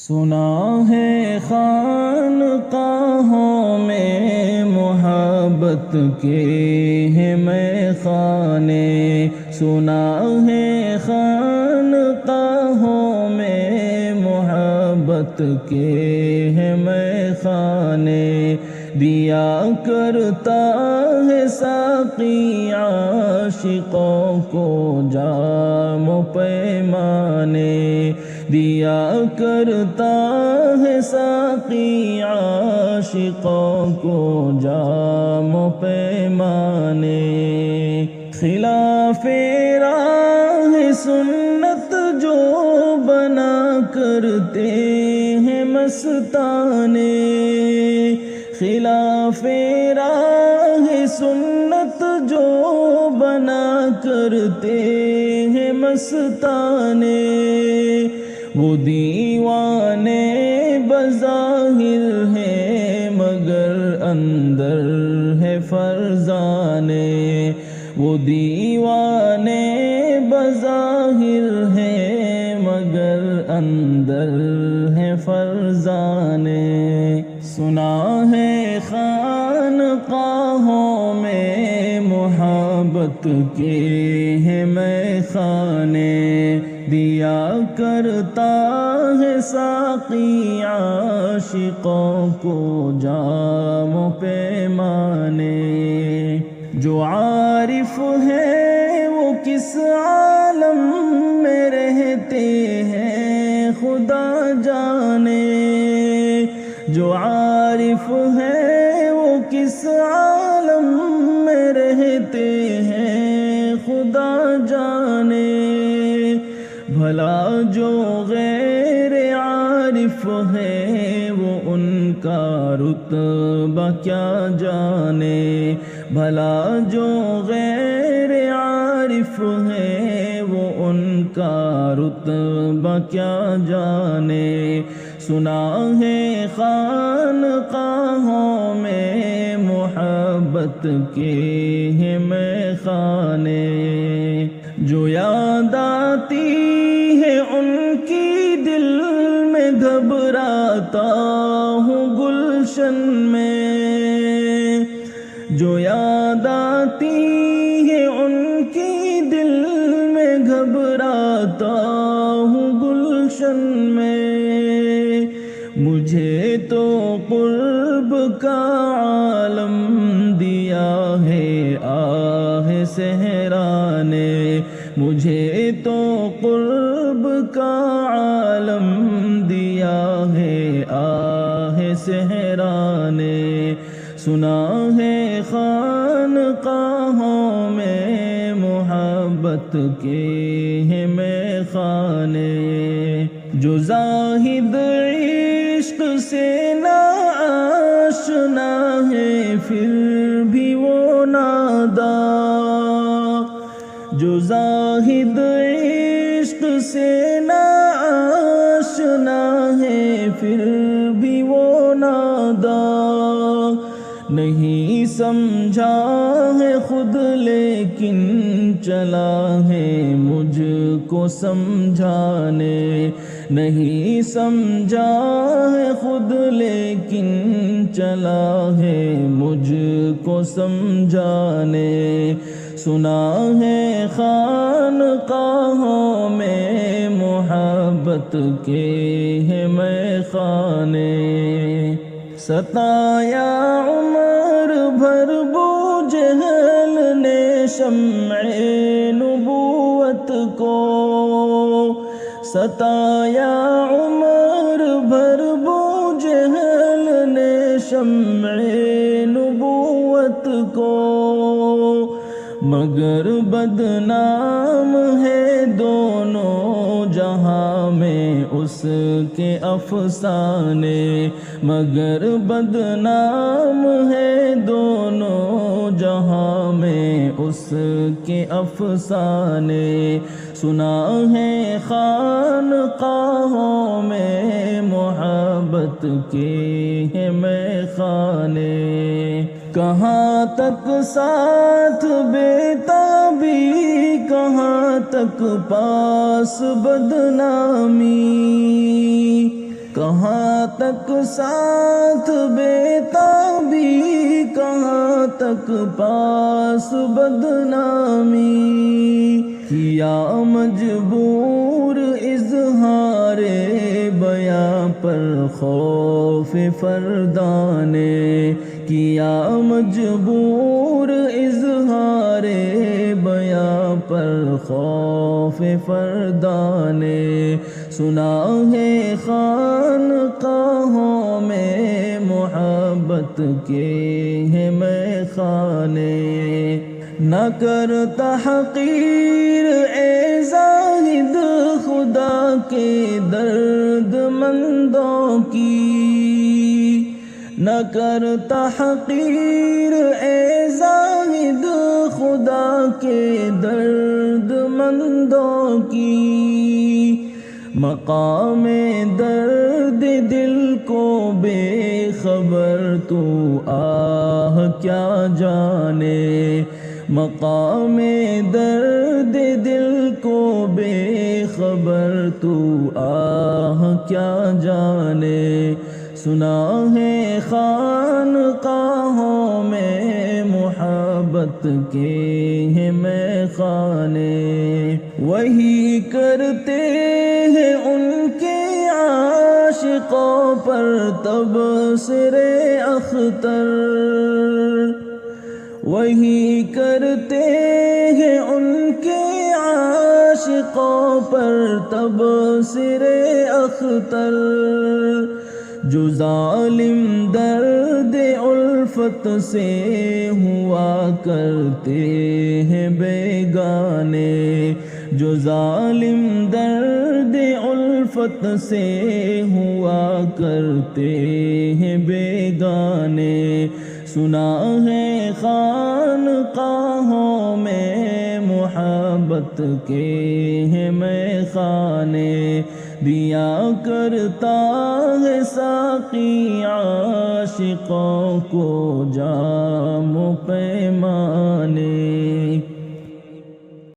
سنا ہے خانقاہوں میں محبت کے ہیں میخانے، سنا ہے خانقاہوں میں محبت کے ہیں میخانے، دیا کرتا ہے ساقی عاشقوں کو جام و پیمانے، دیا کرتا ہے ساقی عاشقوں کو جام و پیمانے، خلاف راہ سنت جو بنا کرتے ہیں مستانے، خلاف راہ سنت جو بنا کرتے ہیں مستانے، وہ دیوانے بظاہر ہیں مگر اندر ہے فرزانے، وہ دیوانے بظاہر ہیں مگر اندر ہے فرزانے، سنا ہے خانقاہوں میں محبت کے ہیں میخانے، دیا کرتا ہے ساقی عاشقوں کو جام و پیمانے، جو عارف ہے وہ کس عالم میں رہتے ہیں خدا جانے، جو عارف ہے وہ کس عالم میں رہتے ہیں خدا جانے، بھلا جو غیر عارف ہے وہ ان کا رتبہ کیا جانے، بھلا جو غیر عارف ہے وہ ان کا رتبہ کیا جانے، سنا ہے خانقاہوں میں محبت کے ہیں میخانے، جو یاد آتی ہے ان کی دل میں گھبراتا ہوں گلشن میں، جو یاد آتی ہے ان کی دل میں گھبراتا ہوں گلشن میں، مجھے تو قرب کا عالم دیا ہے آہ صحرا نے، مجھے تو قرب کا عالم دیا ہے آہ صحرا نے، سنا ہے خانقاہوں میں محبت کے ہیں میخانے، جو زاہد عشق سے نا آشنا ہے پھر بھی وہ نادا، جو زاہد عشق سے نا آشنا ہے پھر بھی وہ نادا، نہیں سمجھا ہے خود لیکن چلا ہے مجھ کو سمجھانے، نہیں سمجھا ہے خود لیکن چلا ہے مجھ کو سمجھانے، سنا ہے خانقاہوں میں محبت کے ہیں میخانے، ستایا عمر بھر بو جہل نے شمع نبوت کو، ستایا عمر بھر بو جہل نے شمع نبوت کو، مگر بدنام ہے دونوں جہاں میں اس کے افسانے، مگر بدنام ہے دونوں جہاں میں اس کے افسانے، سنا ہے خانقاہوں میں محبت کے ہیں میخانے، کہاں تک ساتھ بیتابی کہاں تک پاس بدنامی، کہاں تک ساتھ بیتابی، کہاں تک پاس بدنامی، کیا مجبور اظہار بیاں پر خوف فردانے، کیا مجبور اظہار بیاں پر خوف فردانے، سنا ہے خانقاہوں میں محبت کے ہیں میخانے، نہ کر تحقیر اے زاہد خدا کے درد مندوں کی، نہ کر تحقیر اے زاہد خدا کے درد مندوں کی، مقام درد دل کو بے خبر تو آہ کیا جانے، مقام درد دل کو بے خبر تو آہ کیا جانے، سنا ہے خانقاہوں میں محبت کے ہیں میخانے، وہی کرتے ہیں ان کے عاشقوں پر تبصرہ اختر، وہی کرتے ہیں ان کے عاشقوں پر تبصرہ اختر، جو ظالم درد الفت سے ہوا کرتے ہیں بیگانے، جو ظالم درد الفت سے ہوا کرتے ہیں بیگانے، سنا ہے خانقاہوں میں محبت کے ہیں میخانے، دیا کرتا ہے ساقی عاشقوں کو جام و پیمانے۔